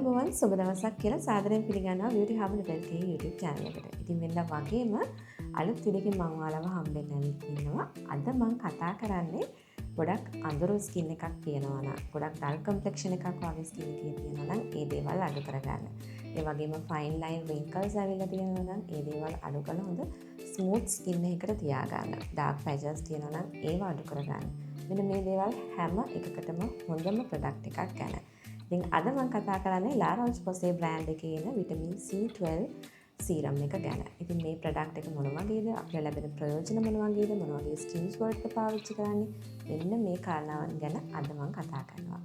ආයුබෝවන් සුබ දවසක් කියලා සාදරයෙන් පිළිගන්නවා Beauty Hub LK YouTube channel එකට. ඉතින් මෙන්න වගේම අලුත් වීඩියෝකින් මම ඔයාලව හම්බෙන්න ඇවිත් ඉන්නවා. අද මම කතා කරන්නේ ගොඩක් අඳුරු ස්කින් එකක් තියෙනවා නම්, ගොඩක් ඩල් කම්ප්ලෙක්ෂන් එකක් වගේ ස්කින් එකේ තියෙනවා නම් ඒ දේවල් අඩු කරගන්න. ඒ වගේම ෆයින් ලයින් රින්කල්ස් ඇවිල්ලා තියෙනවා නම් ඒ දේවල් අඩු කරලා හොඳ ස්මූත් ස්කින් එකකට තියාගන්න. ඩාර්ක් පැචස් තියෙනවා නම් ඒව අඩු කරගන්න. මෙන්න මේ දේවල් හැම එකකටම හොඳම ප්‍රොඩක්ට් එකක් ගැන. ඉතින් අද මම කතා කරන්නේ La Roche-Posay brand එකේ එන vitamin C12 serum එක ගැන. ඉතින් මේ ප්‍රොඩක්ට් එක මොන වගේද? අපිට ලැබෙන ප්‍රයෝජන මොන වගේද? මොන වගේ ස්කින්ස් වලට පාවිච්චි කරන්නේ? මෙන්න මේ කාරණාවන් ගැන අද මම කතා කරනවා.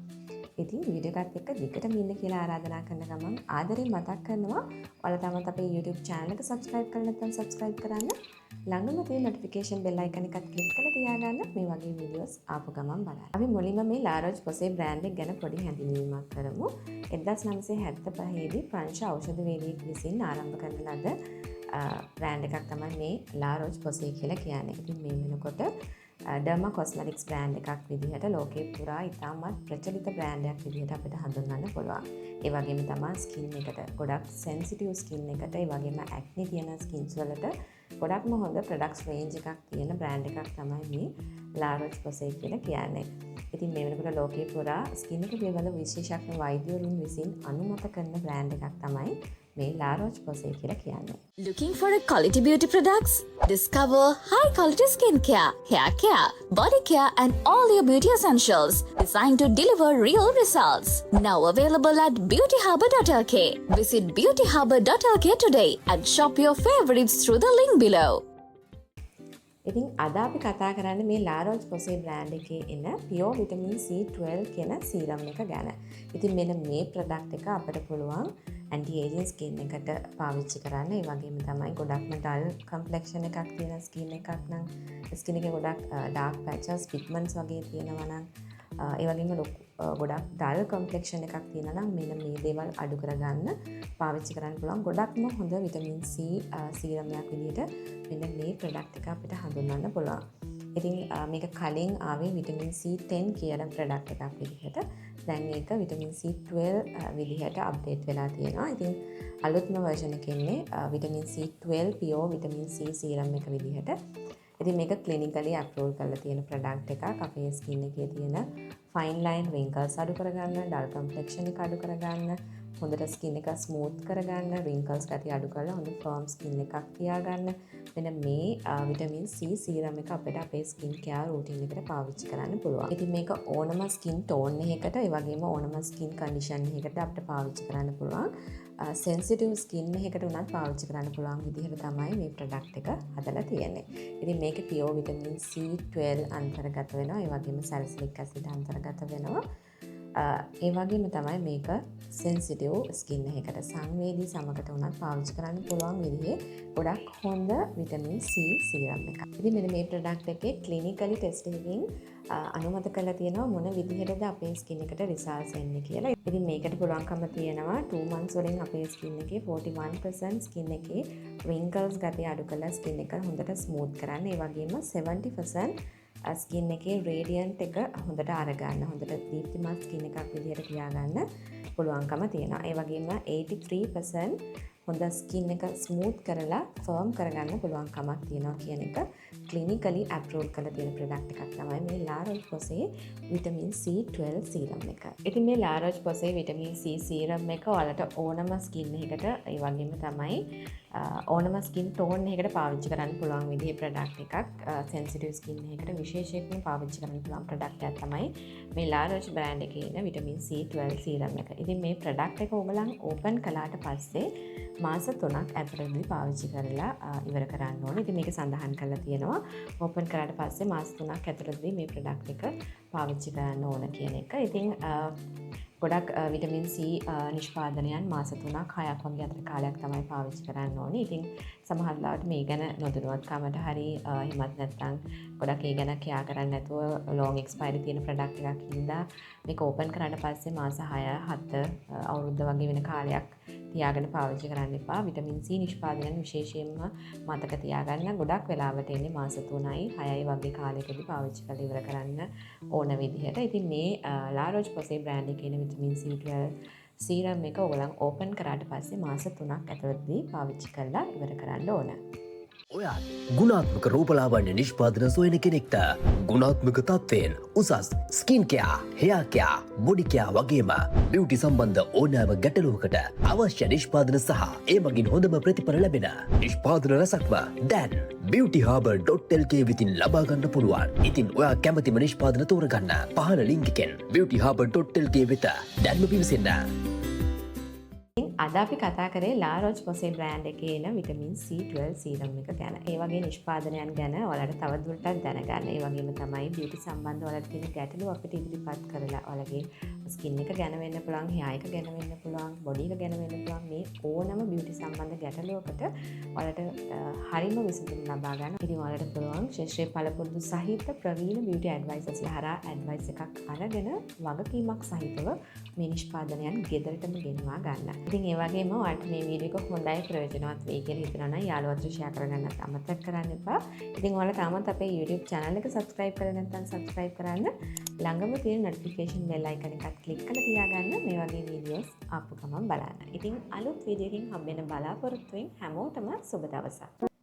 ඉතින් වීඩියෝ එකත් එක්ක දිගටම ඉන්න කියලා ආරාධනා කරන ගමන් ආදරෙන් මතක් කරනවා ඔයාලා තමත් අපේ YouTube channel එක subscribe කරලා නැත්නම් subscribe කරන්න. ළඟම තියෙන notification bell icon එකත් click කරලා තියාගන්න මේ වගේ videos ආපු ගමන් බලන්න. අපි මුලින්ම මේ La Roche-Posay brand එක ගැන පොඩි හැඳින්වීමක් කරමු. 1975 දී ප්‍රංශ ඖෂධවේදියෙක් විසින් ආරම්භ කරන ලද brand එකක් තමයි මේ La Roche-Posay කියලා කියන්නේ. ඉතින් මේ වෙනකොට ඩර්මා කොස්මෙටික්ස් බ්‍රෑන්ඩ් එකක් විදිහට ලෝකේ පුරා ඉතාමත් ප්‍රචලිත බ්‍රෑන්ඩ් එකක් විදිහට අපිට හඳුන්වන්න පුළුවන්. ඒ වගේම තමයි ස්කින් එකට ගොඩක් සෙන්සිටිව් ස්කින් එකට, ඒ වගේම ඇක්නි තියෙන ස්කින්ස් වලට ගොඩක්ම හොඳ ප්‍රොඩක්ට්ස් රේන්ජ් එකක් තියෙන බ්‍රෑන්ඩ් එකක් තමයි මේ La Roche-Posay කියලා කියන්නේ. ඉතින් මේ වෙනකොට ලෝකේ පුරා ස්කින් එක පිළිබඳ විශේෂඥ වෛද්‍යවරුන් විසින් අනුමත කරන බ්‍රෑන්ඩ් එකක් තමයි මේ La Roche-Posay කියලා කියන්නේ. Looking for a quality beauty products? Discover high quality skincare, hair care, body care and all your beauty essentials designed to deliver real results. Now available at beautyharbour.lk. Visit beautyharbour.lk today and shop your favorites through the link below. ඉතින් අද අපි කතා කරන්නේ මේ La Roche-Posay brand එකේ එන Pure Vitamin C12 කියන serum එක ගැන. ඉතින් මෙන්න මේ ප්‍රොඩක්ට් එක අපිට පුළුවන් ඇන්ටි ඒජින් ස්කින් එකට පාවිච්චි කරන්න. ඒ වගේම තමයි ගොඩක්ම ඩල් කම්ප්ලෙක්ෂන් එකක් තියෙන ස්කින් එකක් නම්, ස්කින් එකේ ගොඩක් ඩාර්ක් පැචස්, පිග්මන්ට්ස් වගේ තියෙනවා නම්, ඒ වගේම ගොඩක් ඩල් කම්ප්ලෙක්ෂන් එකක් තියෙනවා නම් මෙන්න මේ දේවල් අඩු කරගන්න පාවිච්චි කරන්න පුළුවන්. ගොඩක්ම හොඳ විටමින් C සීරම් එකක් විදිහට මෙන්න මේ ප්‍රොඩක්ට් එක අපිට හඳුන්වන්න පුළුවන්. ඉතින් මේක කලින් ආවේ විටමින් C10 කියන ප්‍රොඩක්ට් එකක් විදිහට. දැන් ඒක විටමින් C12 විදිහට අප්ඩේට් වෙලා තියෙනවා. ඉතින් අලුත්ම version එකේ ඉන්නේ vitamin C12 Pure Vitamin C serum එක විදිහට. ඉතින් මේක clinically approved කරලා තියෙන ප්‍රොඩක්ට් එකක්. අපේ ස්කින් එකේ තියෙන fine line wrinkles අඩු කරගන්න, dull complexion එක අඩු කරගන්න, හොඳට ස්කින් එක ස්මූත් කරගන්න, wrinkles ගතිය අඩු කරලා හොඳ firm ස්කින් එකක් තියාගන්න. මෙන්න මේ විටමින් C සීරම් එක අපිට අපේ ස්කින් කෙයාර් රූටින් එකට පාවිච්චි කරන්න පුළුවන්. ඉතින් මේක ඕනම ස්කින් ටෝන් එකකට, ඒ වගේම ඕනම ස්කින් කන්ඩිෂන් එකකට අපිට පාවිච්චි කරන්න පුළුවන්. සෙන්සිටිව් ස්කින් එකකට උනත් පාවිච්චි කරන්න පුළුවන් විදිහට තමයි මේ ප්‍රොඩක්ට් එක හදලා තියෙන්නේ. ඉතින් මේකේ Pure Vitamin C12 අන්තර්ගත වෙනවා. ඒ වගේම සැලිසිලික් ඇසිඩ් අන්තර්ගත වෙනවා. ඒ වගේම තමයි මේක සෙන්සිටිව් ස්කින් එකකට, සංවේදී සමකට උනත් පාවිච්චි කරන්න පුළුවන් විදිහේ ගොඩක් හොඳ විටමින් C සීරම් එකක්. ඉතින් මෙන්න මේ ප්‍රොඩක්ට් එකේ ක්ලිනිකලි ටෙස්ට් එකකින් අනුමත කරලා තියෙනවා මොන විදිහටද අපේ ස්කින් එකට රිසල්ට්ස් එන්නේ කියලා. ඉතින් මේකට පුළුවන්කම තියෙනවා 2 months වලින් අපේ ස්කින් එකේ 41% ස්කින් එකේ wrinkles ගතිය අඩු කරලා ස්කින් එක හොඳට ස්මූත් කරන්න. ඒ වගේම 70% ස්කින් එකේ රේඩියන්ට් එක හොඳට අරගන්න, හොඳට දීප්තිමත් ස්කින් එකක් විදිහට තියාගන්න පුළුවන්කම තියෙනවා. ඒ වගේම 83% හොඳ ස්කින් එක ස්මූත් කරලා ෆර්ම් කරගන්න පුළුවන්කමක් තියෙනවා කියන එක ක්ලිනිකලි අප්රූව් කරලා තියෙන ප්‍රොඩක්ට් එකක් තමයි මේ La Roche-Posay vitamin C12 serum එක. ඉතින් මේ La Roche-Posay vitamin C serum එක ඔයාලට ඕනම ස්කින් එකකට, ඒ වගේම තමයි ඕනම ස්කින් ටෝන් එකකට පාවිච්චි කරන්න පුළුවන් විදිහේ ප්‍රොඩක්ට් එකක්. සෙන්සිටිව් ස්කින් එකකට විශේෂයෙන්ම පාවිච්චි කරන්න පුළුවන් ප්‍රොඩක්ට් එකක් තමයි මේ La Roche brand එකේ ඉන්න විටමින් C12 සීරම් එක. ඉතින් මේ ප්‍රොඩක්ට් එක ඔයගලන් ඕපන් කළාට පස්සේ මාස 3ක් ඇතුළතදී පාවිච්චි කරලා ඉවර කරන්න ඕනේ. ඉතින් මේක සඳහන් කරලා තියෙනවා ඕපන් කරාට පස්සේ මාස 3ක් ඇතුළතදී මේ ප්‍රොඩක්ට් එක පාවිච්චි කරන්න ඕන කියන එක. ඉතින් ගොඩක් විටමින් C නිෂ්පාදනයන් මාස 3ක් 6ක් වගේ අතර කාලයක් තමයි පාවිච්චි කරන්න ඕනේ. ඉතින් සමහර ලාවට මේ ගැන නොදැනුවත්කමට හරි එහෙමත් නැත්නම් ගොඩක් ඒ ගැන කියා කරන්නේ නැතුව ලොං එක්ස්පයරි තියෙන ප්‍රොඩක්ට් එකක් හින්දා මේක ඕපන් කරාට පස්සේ මාස 6 7 අවුරුද්ද වගේ වෙන කාලයක් තියාගෙන පාවිච්චි කරන්න එපා. විටමින් C නිෂ්පාදනයන් විශේෂයෙන්ම මතක තියාගන්න. ගොඩක් වෙලාවට එන්නේ මාස 3යි 6යි වගේ කාලයකදී පාවිච්චි කරලා ඉවර කරන්න ඕන විදිහට. ඉතින් මේ La Roche-Posay brand එකේ විටමින් C12 සීරම් එක ඔයගොල්ලන් ඕපන් කරාට පස්සේ මාස 3ක් ඇතුළතදී පාවිච්චි කරලා ඉවර කරන්න ඕන. ඔයා ගුණාත්මක රූපලාවන්‍ය නිෂ්පාදන සොයන කෙනෙක්ට ගුණාත්මක තත්ත්වයෙන් උසස් skin care, hair care, body care වගේම බියුටි සම්බන්ධ ඕනෑම ගැටලුවකට අවශ්‍ය නිෂ්පාදන සහ ඒ මගින් හොඳම ප්‍රතිඵල ලැබෙන නිෂ්පාදන රසක්ම දැන් beautyharbour.lk විසින් ලබා ගන්න පුළුවන්. ඉතින් ඔයා කැමතිම නිෂ්පාදන තෝරගන්න පහළ ලින්ක් එකෙන් beautyharbour.lk වෙත දැන්ම පිවිසෙන්න. අද අපි කතා කරේ ලාරෝජ් පොසේ බ්‍රෑන්ඩ් එකේ එන විටමින් C12 සීරම් එක ගැන. ඒ වගේ නිෂ්පාදනයන් ගැන ඔයාලට තවදුරටත් දැනගන්න. ඒ වගේම තමයි බියුටි සම්බන්ධ ඔයාලට තියෙන ගැටලු අපිට ඉදිරිපත් කරලා ඔයාලගේ ස්කින් එක ගැන වෙන්න පුළුවන්, හෙයා එක ගැන වෙන්න පුළුවන්, බොඩි එක ගැන වෙන්න පුළුවන්. මේ ඕනම බියුටි සම්බන්ධ ගැටලුවකට ඔයාලට හරිම විසඳුම් ලබා ගන්න. ඉතින් ඔයාලට පුළුවන් ශාස්ත්‍රීය පළපොරුදු සහිත ප්‍රවීණ බියුටි ඇඩ්වයිසර්ස්ලා හරහා ඇඩ්වයිස් එකක් අරගෙන වගකීමක් සහිතව මේ නිෂ්පාදනයන් ගෙදරටම ගෙනවා ගන්න. ඉතින් ඒ වගේම ඔයාලට මේ වීඩියෝ එක හොඳයි ප්‍රයෝජනවත් වෙයි කියලා හිතනවා නම් යාළුවන්ට ෂෙයා කරගන්නත් අමතක කරන්න එපා. ඉතින් ඔයාලා තාමත් අපේ YouTube channel එක subscribe කරලා නැත්නම් subscribe කරන්න. ළඟම තියෙන notification bell icon එකත් click කරලා තියාගන්න මේ වගේ videos ආපු ගමන් බලන්න. ඉතින් අලුත් වීඩියෝ එකකින් හම්බෙන්න බලාපොරොත්තු වෙමින් හැමෝටම සුබ දවසක්.